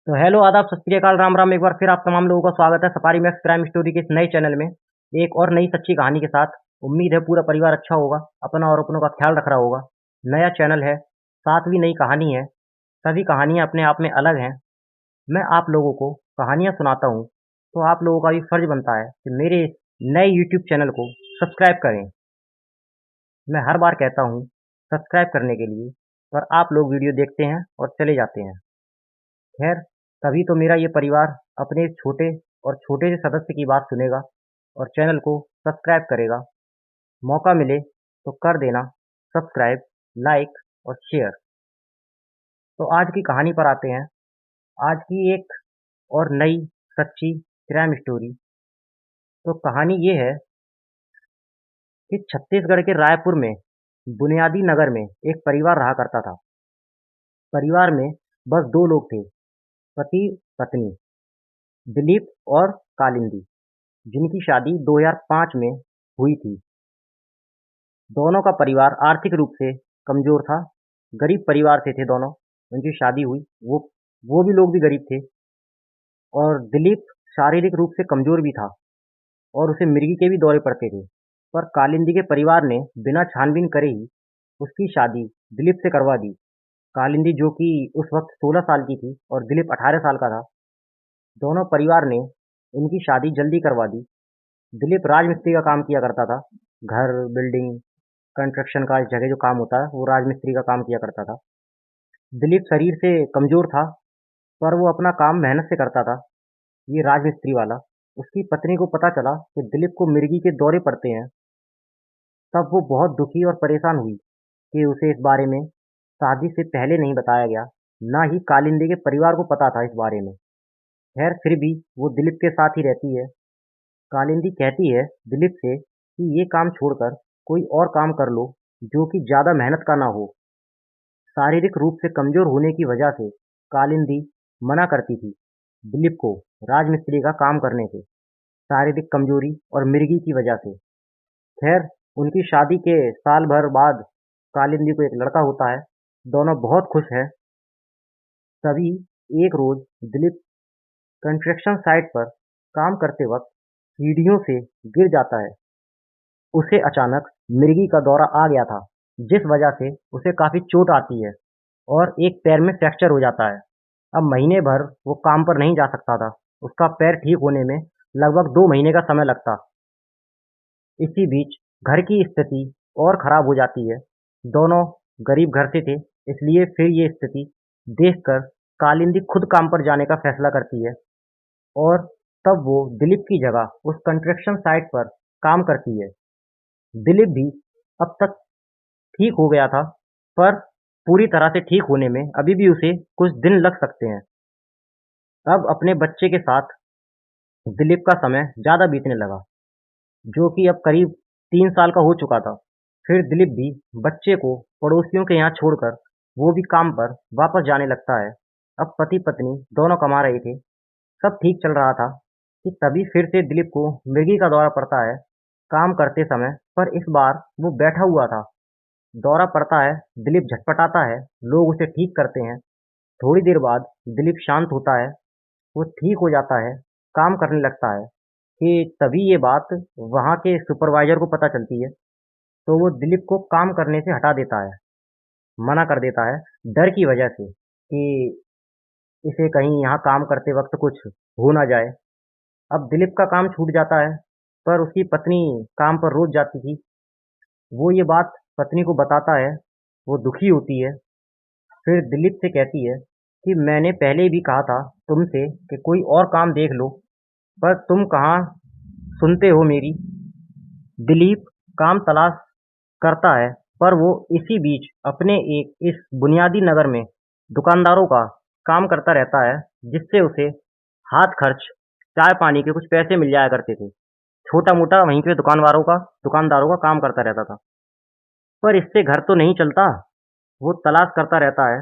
तो हेलो आदाब सत श्री अकाल राम राम। एक बार फिर आप तमाम लोगों का स्वागत है सफारी मैक्स क्राइम स्टोरी के इस नए चैनल में, एक और नई सच्ची कहानी के साथ। उम्मीद है पूरा परिवार अच्छा होगा, अपना और अपनों का ख्याल रख रहा होगा। नया चैनल है, सातवीं नई कहानी है। सभी कहानियां अपने आप में अलग हैं। मैं आप लोगों को कहानियां सुनाता हूँ, तो आप लोगों का भी फर्ज बनता है कि मेरे इस नए यूट्यूब चैनल को सब्सक्राइब करें। मैं हर बार कहता हूँ सब्सक्राइब करने के लिए, पर आप लोग वीडियो देखते हैं और चले जाते हैं। खैर, तभी तो मेरा ये परिवार अपने इस छोटे और छोटे से सदस्य की बात सुनेगा और चैनल को सब्सक्राइब करेगा। मौका मिले तो कर देना सब्सक्राइब, लाइक और शेयर। तो आज की कहानी पर आते हैं। आज की एक और नई सच्ची क्राइम स्टोरी। तो कहानी ये है कि छत्तीसगढ़ के रायपुर में बुनियादी नगर में एक परिवार रहा करता था। परिवार में बस दो लोग थे, पति पत्नी, दिलीप और कालिंदी, जिनकी शादी 2005 में हुई थी। दोनों का परिवार आर्थिक रूप से कमजोर था, गरीब परिवार से थे दोनों। उनकी शादी हुई, वो भी लोग भी गरीब थे। और दिलीप शारीरिक रूप से कमजोर भी था और उसे मिर्गी के भी दौरे पड़ते थे। पर कालिंदी के परिवार ने बिना छानबीन करे ही उसकी शादी दिलीप से करवा दी। कालिंदी, जो कि उस वक्त 16 साल की थी और दिलीप 18 साल का था, दोनों परिवार ने इनकी शादी जल्दी करवा दी। दिलीप राजमिस्त्री का काम किया करता था। घर, बिल्डिंग, कंस्ट्रक्शन का, इस जगह जो काम होता है वो राजमिस्त्री का काम किया करता था। दिलीप शरीर से कमजोर था, पर वो अपना काम मेहनत से करता था, ये राजमिस्त्री वाला। उसकी पत्नी को पता चला कि दिलीप को मिर्गी के दौरे पड़ते हैं, तब वो बहुत दुखी और परेशान हुई कि उसे इस बारे में शादी से पहले नहीं बताया गया, ना ही कालिंदी के परिवार को पता था इस बारे में। खैर, फिर भी वो दिलीप के साथ ही रहती है। कालिंदी कहती है दिलीप से कि ये काम छोड़कर कोई और काम कर लो जो कि ज्यादा मेहनत का ना हो। शारीरिक रूप से कमजोर होने की वजह से कालिंदी मना करती थी दिलीप को राजमिस्त्री का काम करने से, शारीरिक कमजोरी और मिर्गी की वजह से। खैर, उनकी शादी के साल भर बाद कालिंदी को एक लड़का होता है। दोनों बहुत खुश हैं। तभी एक रोज दिलीप कंस्ट्रक्शन साइट पर काम करते वक्त सीढ़ियों से गिर जाता है। उसे अचानक मिर्गी का दौरा आ गया था, जिस वजह से उसे काफी चोट आती है और एक पैर में फ्रैक्चर हो जाता है। अब महीने भर वो काम पर नहीं जा सकता था। उसका पैर ठीक होने में लगभग 2 महीने का समय लगता। इसी बीच घर की स्थिति और खराब हो जाती है। दोनों गरीब घर से थे, इसलिए फिर ये स्थिति देखकर कालिंदी खुद काम पर जाने का फैसला करती है और तब वो दिलीप की जगह उस कंस्ट्रक्शन साइट पर काम करती है। दिलीप भी अब तक ठीक हो गया था, पर पूरी तरह से ठीक होने में अभी भी उसे कुछ दिन लग सकते हैं। अब अपने बच्चे के साथ दिलीप का समय ज़्यादा बीतने लगा, जो कि अब करीब 3 साल का हो चुका था। फिर दिलीप भी बच्चे को पड़ोसियों के यहाँ छोड़कर वो भी काम पर वापस जाने लगता है। अब पति पत्नी दोनों कमा रहे थे, सब ठीक चल रहा था कि तभी फिर से दिलीप को मृगी का दौरा पड़ता है काम करते समय। पर इस बार वो बैठा हुआ था। दौरा पड़ता है, दिलीप झटपटाता है, लोग उसे ठीक करते हैं। थोड़ी देर बाद दिलीप शांत होता है, वो ठीक हो जाता है, काम करने लगता है कि तभी ये बात वहाँ के सुपरवाइजर को पता चलती है। तो वो दिलीप को काम करने से हटा देता है, मना कर देता है, डर की वजह से कि इसे कहीं यहाँ काम करते वक्त कुछ हो ना जाए। अब दिलीप का काम छूट जाता है, पर उसकी पत्नी काम पर रोज जाती थी। वो ये बात पत्नी को बताता है, वो दुखी होती है। फिर दिलीप से कहती है कि मैंने पहले भी कहा था तुमसे कि कोई और काम देख लो, पर तुम कहाँ सुनते हो मेरी। दिलीप काम तलाश करता है, पर वो इसी बीच अपने एक इस बुनियादी नगर में दुकानदारों का काम करता रहता है, जिससे उसे हाथ खर्च, चाय पानी के कुछ पैसे मिल जाया करते थे। छोटा मोटा वहीं पे दुकानदारों का काम करता रहता था। पर इससे घर तो नहीं चलता। वो तलाश करता रहता है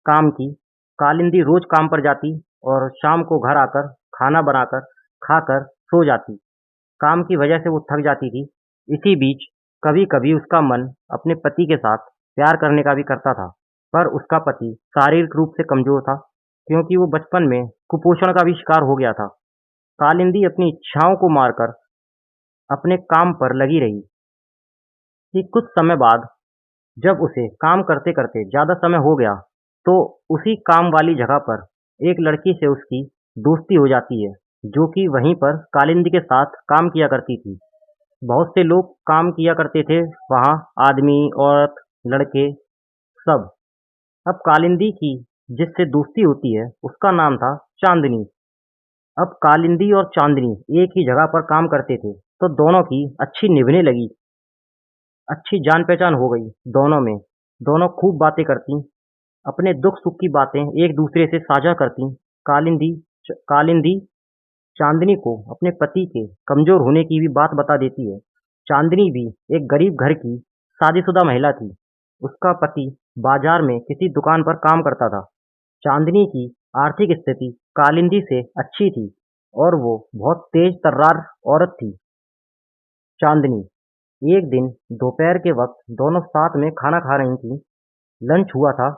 काम की। कालिंदी रोज काम पर जाती और शाम को घर आकर खाना बनाकर खाकर सो जाती। काम की वजह से वो थक जाती थी। इसी बीच कभी-कभी उसका मन अपने पति के साथ प्यार करने का भी करता था, पर उसका पति शारीरिक रूप से कमजोर था। क्योंकि वो बचपन में कुपोषण का भी शिकार हो गया था। कालिंदी अपनी इच्छाओं को मारकर अपने काम पर लगी रही कि कुछ समय बाद जब उसे काम करते-करते ज़्यादा समय हो गया, तो उसी काम वाली जगह पर एक लड़की से उसकी दोस्ती हो जाती है, जो कि वहीं पर कालिंदी के साथ काम किया करती थी। बहुत से लोग काम किया करते थे वहाँ, आदमी, औरत, लड़के सब। अब कालिंदी की जिससे दोस्ती होती है, उसका नाम था चाँदनी। अब कालिंदी और चाँदनी एक ही जगह पर काम करते थे, तो दोनों की अच्छी निभने लगी, अच्छी जान-पहचान हो गई दोनों में। दोनों खूब बातें करतीं, अपने दुख-सुख की बातें एक-दूसरे से साझा करतीं। कालिंदी चाँदनी को अपने पति के कमज़ोर होने की भी बात बता देती है। चाँदनी भी एक गरीब घर की शादीशुदा महिला थी। उसका पति बाज़ार में किसी दुकान पर काम करता था। चाँदनी की आर्थिक स्थिति कालिंदी से अच्छी थी और वो बहुत तेज-तर्रार औरत थी। चाँदनी एक दिन दोपहर के वक़्त दोनों साथ में खाना खा रही थीं। लंच हुआ था,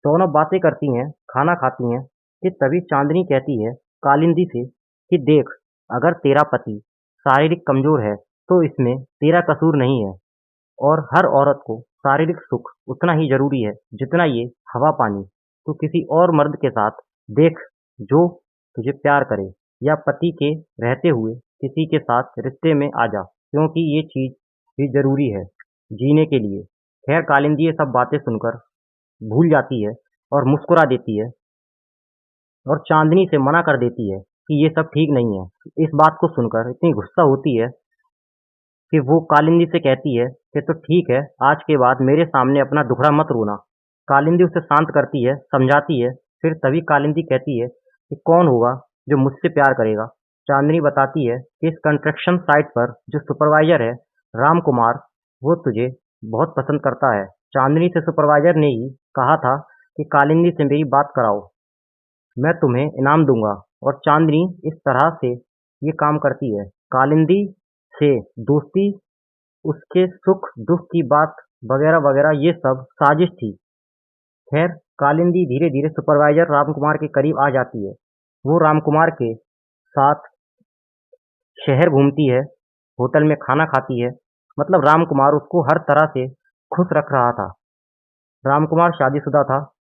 दोनों बातें करती हैं, खाना खाती हैं कि तभी चाँदनी कहती है कालिंदी से कि देख, अगर तेरा पति शारीरिक कमज़ोर है, तो इसमें तेरा कसूर नहीं है और हर औरत को शारीरिक सुख उतना ही ज़रूरी है, जितना ये हवा-पानी। तू किसी और मर्द के साथ देख, जो तुझे प्यार करे या पति के रहते हुए किसी के साथ रिश्ते में आ जा, क्योंकि ये चीज़ भी ज़रूरी है जीने के लिए। खैर कालिंदी ये सब बातें सुनकर भूल जाती है और मुस्कुरा देती है और चाँदनी से मना कर देती है कि ये सब ठीक नहीं है। इस बात को सुनकर इतनी गुस्सा होती है कि वो कालिंदी से कहती है कि तो ठीक है, आज के बाद मेरे सामने अपना दुखड़ा मत रोना। कालिंदी उसे शांत करती है, समझाती है, फिर तभी कालिंदी कहती है कि कौन होगा जो मुझसे प्यार करेगा। चाँदनी बताती है कि इस कंस्ट्रक्शन साइट पर जो सुपरवाइज़र है, राम कुमार, वो तुझे बहुत पसंद करता है। चाँदनी से सुपरवाइज़र ने ही कहा था कि कालिंदी से मेरी बात कराओ, मैं तुम्हें इनाम दूँगा। और चाँदनी इस तरह से ये काम करती है। कालिंदी से दोस्ती, उसके सुख-दुःख की बात वगैरह-वगैरह ये सब साजिश थी। खैर कालिंदी धीरे-धीरे सुपरवाइज़र रामकुमार के करीब आ जाती है। वो रामकुमार के साथ शहर घूमती है, होटल में खाना खाती है, मतलब रामकुमार उसको हर तरह से खुश रख रहा था। रामकुमार शादीशुदा था,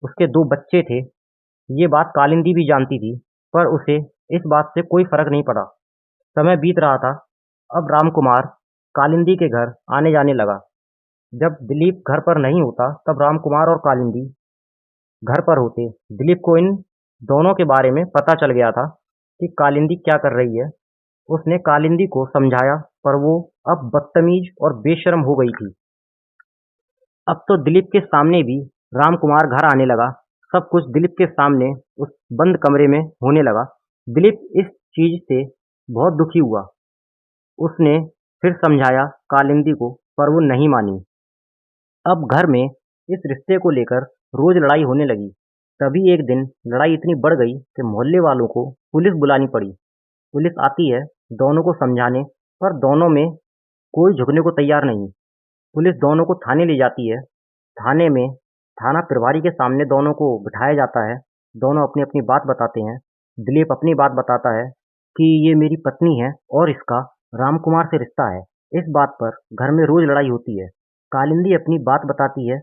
उसके 2 बच्चे थे। ये बात कालिंदी भी जानती थी, पर उसे इस बात से कोई फ़र्क नहीं पड़ा। समय बीत रहा था, अब रामकुमार कालिंदी के घर आने-जाने लगा। जब दिलीप घर पर नहीं होता, तब रामकुमार और कालिंदी घर पर होते। दिलीप को इन दोनों के बारे में पता चल गया था कि कालिंदी क्या कर रही है। उसने कालिंदी को समझाया, पर वो अब बदतमीज और बेशर्म हो गई थी। अब तो दिलीप के सामने भी रामकुमार घर आने लगा। सब कुछ दिलीप के सामने उस बंद कमरे में होने लगा। दिलीप इस चीज़ से बहुत दुखी हुआ। उसने फिर समझाया कालिंदी को, पर वो नहीं मानी। अब घर में इस रिश्ते को लेकर रोज लड़ाई होने लगी। तभी एक दिन लड़ाई इतनी बढ़ गई कि मोहल्ले वालों को पुलिस बुलानी पड़ी। पुलिस आती है दोनों को समझाने, पर दोनों में कोई झुकने को तैयार नहीं। पुलिस दोनों को थाने ले जाती है। थाने में थाना प्रभारी के सामने दोनों को बिठाया जाता है। दोनों अपनी-अपनी बात बताते हैं। दिलीप अपनी बात बताता है कि ये मेरी पत्नी है और इसका रामकुमार से रिश्ता है। इस बात पर घर में रोज लड़ाई होती है। कालिंदी अपनी बात बताती है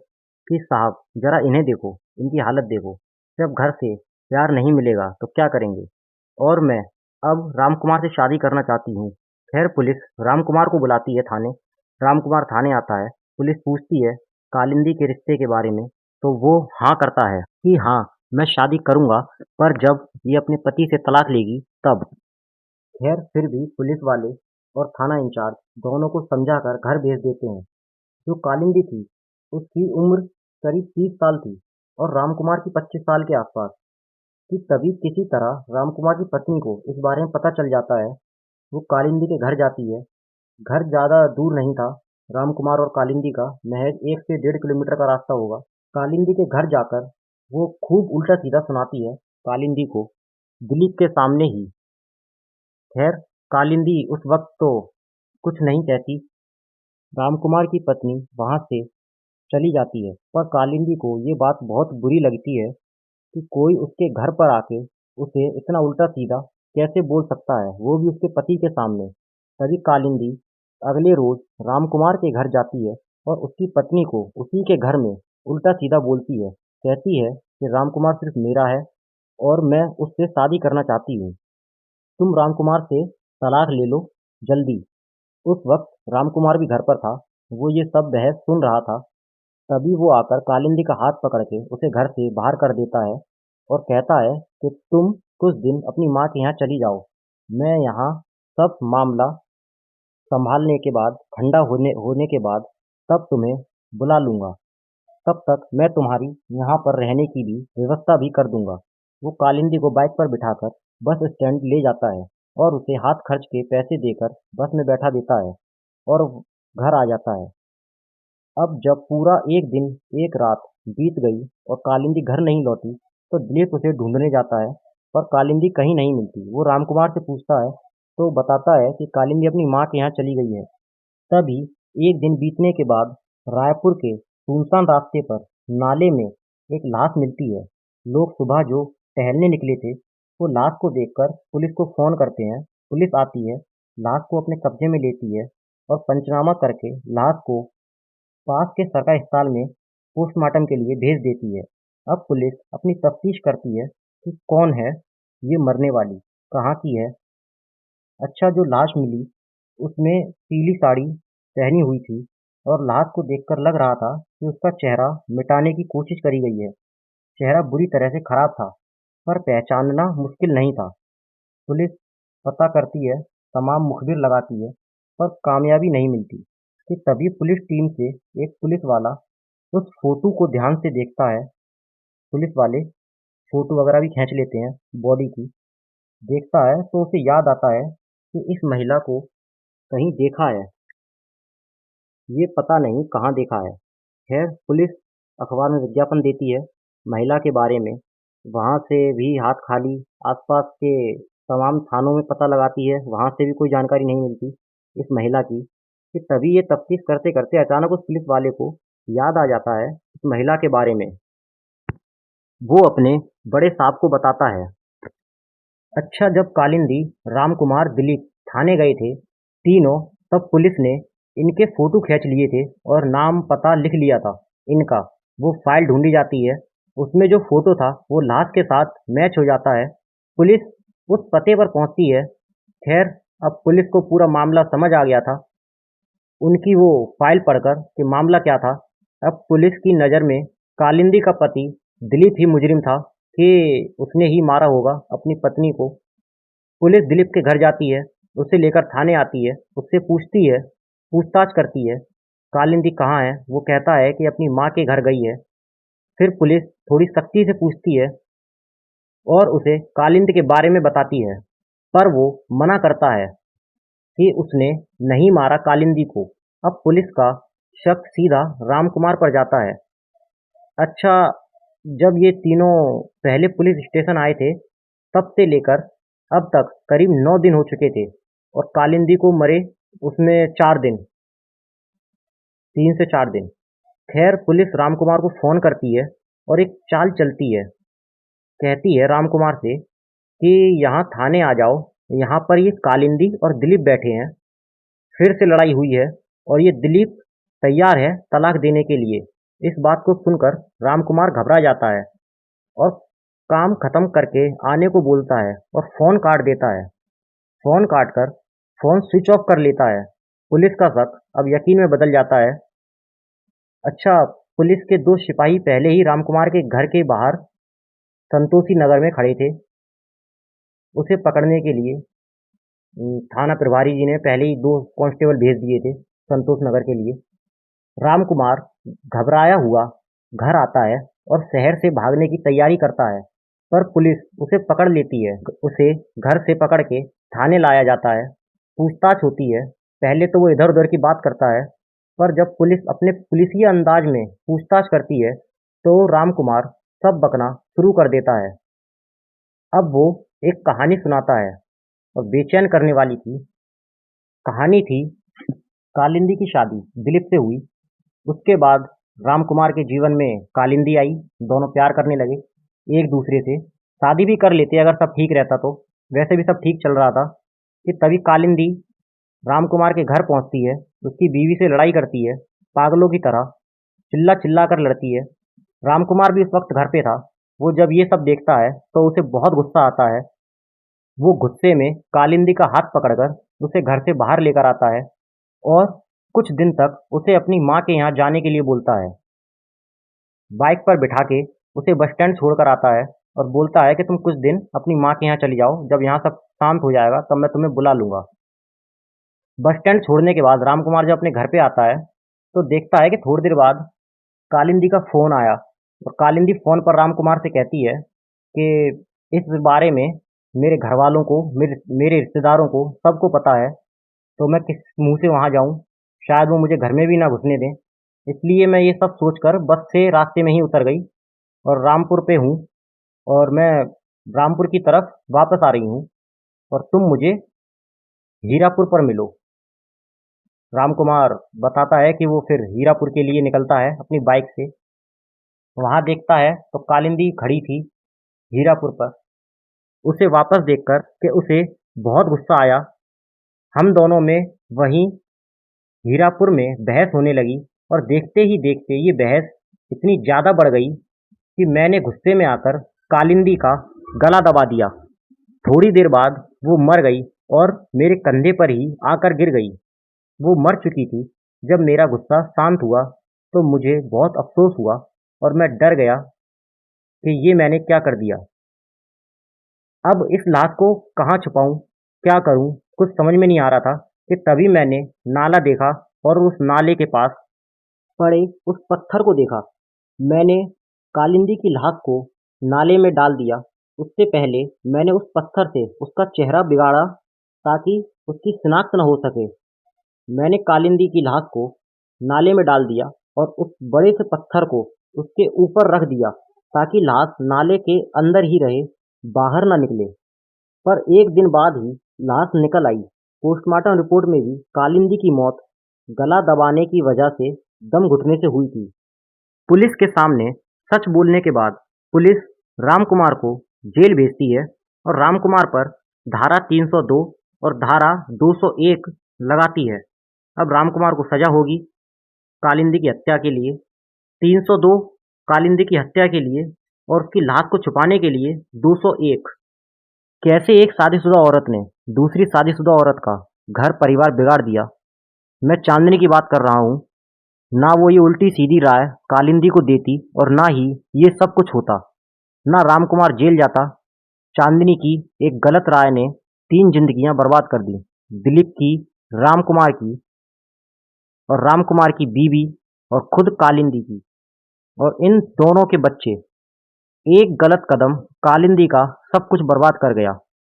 कि साहब ज़रा इन्हें देखो, इनकी हालत देखो। जब घर से प्यार नहीं मिलेगा तो क्या करेंगे? और मैं अब रामकुमार से शादी करना चाहती हूँ। खैर पुलिस रामकुमार को बुलाती है थाने। रामकुमार थाने आता है। पुलिस पूछती है कालिंदी के रिश्ते के बारे में, तो वो हाँ करता है कि हाँ, मैं शादी करूँगा, पर जब ये अपने पति से तलाक लेगी तब। खैर फिर भी पुलिस वाले और थाना इंचार्ज दोनों को समझाकर घर भेज देते हैं। जो कालिंदी थी, उसकी उम्र करीब 30 साल थी और रामकुमार की 25 साल के आसपास कि तभी किसी तरह रामकुमार की पत्नी को इस बारे में पता चल जाता है। वो कालिंदी के घर जाती है। घर ज़्यादा दूर नहीं था, रामकुमार और कालिंदी का महज 1 से 1.5 किलोमीटर का रास्ता होगा। कालिंदी के घर जाकर वो खूब उल्टा-सीधा सुनाती है कालिंदी को, दिलीप के सामने ही। खैर कालिंदी उस वक़्त तो कुछ नहीं कहती। रामकुमार की पत्नी वहाँ से चली जाती है, पर कालिंदी को ये बात बहुत बुरी लगती है कि कोई उसके घर पर आके उसे इतना उल्टा सीधा कैसे बोल सकता है, वो भी उसके पति के सामने। तभी कालिंदी अगले रोज रामकुमार के घर जाती है और उसकी पत्नी को उसी के घर में उल्टा सीधा बोलती है। कहती है कि रामकुमार सिर्फ मेरा है और मैं उससे शादी करना चाहती हूँ। तुम रामकुमार से तलाक ले लो जल्दी। उस वक्त रामकुमार भी घर पर था। वो ये सब बहस सुन रहा था। तभी वो आकर कालिंदी का हाथ पकड़ के उसे घर से बाहर कर देता है और कहता है कि तुम कुछ दिन अपनी माँ के यहाँ चली जाओ। मैं यहाँ सब मामला संभालने के बाद, ठंडा होने होने के बाद तब तुम्हें बुला लूँगा। तब तक मैं तुम्हारी यहाँ पर रहने की भी व्यवस्था भी कर दूँगा। वो कालिंदी को बाइक पर बिठाकर बस स्टैंड ले जाता है और उसे हाथ खर्च के पैसे देकर बस में बैठा देता है और घर आ जाता है। अब जब पूरा एक दिन एक रात बीत गई और कालिंदी घर नहीं लौटी, तो दिलीप उसे ढूंढने जाता है, पर कालिंदी कहीं नहीं मिलती। वो रामकुमार से पूछता है तो बताता है कि कालिंदी अपनी माँ के यहाँ चली गई है। तभी एक दिन बीतने के बाद रायपुर के सुनसान रास्ते पर नाले में एक लाश मिलती है। लोग सुबह जो टहलने निकले थे, वो लाश को देखकर पुलिस को फोन करते हैं। पुलिस आती है, लाश को अपने कब्जे में लेती है और पंचनामा करके लाश को पास के सरकारी अस्पताल में पोस्टमार्टम के लिए भेज देती है। अब पुलिस अपनी तफ्तीश करती है कि कौन है ये मरने वाली, कहाँ की है। अच्छा, जो लाश मिली उसमें पीली साड़ी पहनी हुई थी और लाश को देखकर लग रहा था कि उसका चेहरा मिटाने की कोशिश करी गई है। चेहरा बुरी तरह से खराब था, पर पहचानना मुश्किल नहीं था। पुलिस पता करती है, तमाम मुखबिर लगाती है, पर कामयाबी नहीं मिलती। कि तभी पुलिस टीम से एक पुलिस वाला उस फोटो को ध्यान से देखता है। पुलिस वाले फोटो वगैरह भी खींच लेते हैं बॉडी की। देखता है तो उसे याद आता है कि इस महिला को कहीं देखा है, ये पता नहीं कहाँ देखा है। खैर, पुलिस अखबार में विज्ञापन देती है महिला के बारे में। वहाँ से भी हाथ खाली, आसपास के तमाम थानों में पता लगाती है, वहाँ से भी कोई जानकारी नहीं मिलती इस महिला की। कि तभी ये तफ्तीश करते करते अचानक उस पुलिस वाले को याद आ जाता है इस महिला के बारे में। वो अपने बड़े साहब को बताता है। अच्छा, जब कालिंदी, रामकुमार, दिलीप थाने गए थे तीनों, तब पुलिस ने इनके फोटो खींच लिए थे और नाम पता लिख लिया था इनका। वो फाइल ढूंढी जाती है, उसमें जो फोटो था वो लाश के साथ मैच हो जाता है। पुलिस उस पते पर पहुंचती है। खैर, अब पुलिस को पूरा मामला समझ आ गया था उनकी वो फाइल पढ़कर कि मामला क्या था। अब पुलिस की नज़र में कालिंदी का पति दिलीप ही मुजरिम था कि उसने ही मारा होगा अपनी पत्नी को। पुलिस दिलीप के घर जाती है, उसे लेकर थाने आती है, उससे पूछती है, पूछताछ करती है, कालिंदी कहाँ है? वो कहता है कि अपनी माँ के घर गई है। फिर पुलिस थोड़ी सख्ती से पूछती है और उसे कालिंदी के बारे में बताती है, पर वो मना करता है कि उसने नहीं मारा कालिंदी को। अब पुलिस का शक सीधा रामकुमार पर जाता है। अच्छा, जब ये तीनों पहले पुलिस स्टेशन आए थे, तब से लेकर अब तक करीब 9 दिन हो चुके थे और कालिंदी को मरे उसमें 4 दिन, 3 से 4 दिन। खैर, पुलिस रामकुमार को फ़ोन करती है और एक चाल चलती है। कहती है रामकुमार से कि यहाँ थाने आ जाओ, यहाँ पर ये कालिंदी और दिलीप बैठे हैं। फिर से लड़ाई हुई है और ये दिलीप तैयार है तलाक देने के लिए। इस बात को सुनकर रामकुमार घबरा जाता है और काम खत्म करके आने को बोलता है और फ़ोन काट देता है। फ़ोन काटकर फ़ोन स्विच ऑफ कर लेता है। पुलिस का शक अब यकीन में बदल जाता है। अच्छा, पुलिस के 2 सिपाही पहले ही रामकुमार के घर के बाहर संतोषी नगर में खड़े थे उसे पकड़ने के लिए। थाना प्रभारी जी ने पहले ही 2 कांस्टेबल भेज दिए थे संतोष नगर के लिए। रामकुमार घबराया हुआ घर आता है और शहर से भागने की तैयारी करता है, पर पुलिस उसे पकड़ लेती है। उसे घर से पकड़ के थाने लाया जाता है। पूछताछ होती है। पहले तो वो इधर-उधर की बात करता है, पर जब पुलिस अपने पुलिसिया अंदाज में पूछताछ करती है, तो रामकुमार सब बकना शुरू कर देता है। अब वो एक कहानी सुनाता है और बेचैन करने वाली थी। कहानी थी कालिंदी की शादी दिलीप से हुई। उसके बाद रामकुमार के जीवन में कालिंदी आई, दोनों प्यार करने लगे। एक दूसरे से, शादी भी कर लेते अगर सब ठीक रहता तो। वैसे भी सब ठीक चल रहा था कि तभी कालिंदी राम कुमार के घर पहुंचती है, उसकी बीवी से लड़ाई करती है, पागलों की तरह चिल्ला चिल्ला कर लड़ती है। राम कुमार भी उस वक्त घर पे था। वो जब ये सब देखता है तो उसे बहुत गुस्सा आता है। वो गुस्से में कालिंदी का हाथ पकड़कर उसे घर से बाहर लेकर आता है और कुछ दिन तक उसे अपनी माँ के यहाँ जाने के लिए बोलता है। बाइक पर बिठा के उसे बस स्टैंड छोड़कर आता है और बोलता है कि तुम कुछ दिन अपनी माँ के यहाँ चली जाओ, जब यहाँ सब शांत हो जाएगा तब मैं तुम्हें बुला लूंगा। बस स्टैंड छोड़ने के बाद राम कुमार जब अपने घर पे आता है तो देखता है कि थोड़ी देर बाद कालिंदी का फोन आया और कालिंदी फोन पर राम कुमार से कहती है कि इस बारे में मेरे घर वालों को, मेरे रिश्तेदारों को सबको पता है, तो मैं किस मुंह से वहां जाऊं, शायद वो मुझे घर में भी ना घुसने दें। इसलिए मैं ये सब सोचकर बस से रास्ते में ही उतर गई और रामपुर पे हूँ और मैं रामपुर की तरफ वापस आ रही हूँ और तुम मुझे हीरापुर पर मिलो। राम कुमार बताता है कि वो फिर हीरापुर के लिए निकलता है अपनी बाइक से। वहां देखता है तो कालिंदी खड़ी थी हीरापुर पर। उसे वापस देखकर कि उसे बहुत गुस्सा आया। हम दोनों में वहीं हीरापुर में बहस होने लगी और देखते ही देखते ये बहस इतनी ज़्यादा बढ़ गई कि मैंने गुस्से में आकर कालिंदी का गला दबा दिया। थोड़ी देर बाद वो मर गई और मेरे कंधे पर ही आकर गिर गई। वो मर चुकी थी। जब मेरा गुस्सा शांत हुआ तो मुझे बहुत अफसोस हुआ और मैं डर गया कि ये मैंने क्या कर दिया। अब इस लाश को कहाँ छुपाऊं, क्या करूं, कुछ समझ में नहीं आ रहा था कि तभी मैंने नाला देखा और उस नाले के पास पड़े उस पत्थर को देखा। मैंने कालिंदी की लाश को नाले में डाल दिया। उससे पहले मैंने उस पत्थर से उसका चेहरा बिगाड़ा ताकि उसकी शिनाख्त न हो सके। मैंने कालिंदी की लाश को नाले में डाल दिया और उस बड़े से पत्थर को उसके ऊपर रख दिया ताकि लाश नाले के अंदर ही रहे, बाहर ना निकले। पर एक दिन बाद ही लाश निकल आई। पोस्टमार्टम रिपोर्ट में भी कालिंदी की मौत गला दबाने की वजह से दम घुटने से हुई थी। पुलिस के सामने सच बोलने के बाद पुलिस राम कुमार को जेल भेजती है और राम कुमार पर धारा 302 और धारा 201 लगाती है। अब राम कुमार को सजा होगी कालिंदी की हत्या के लिए, 302 कालिंदी की हत्या के लिए और उसकी लाश को छुपाने के लिए 201। कैसे एक शादीशुदा औरत ने दूसरी शादीशुदा औरत का घर परिवार बिगाड़ दिया। मैं चांदनी की बात कर रहा हूँ। ना वो ये उल्टी सीधी राय कालिंदी को देती और ना ही ये सब कुछ होता। ना राम कुमार जेल जाता। चांदनी की एक गलत राय ने 3 जिंदगियां बर्बाद कर दी, दिलीप की, राम कुमार की और राम कुमार की बीवी और खुद कालिंदी की और इन दोनों के बच्चे। एक गलत कदम कालिंदी का सब कुछ बर्बाद कर गया।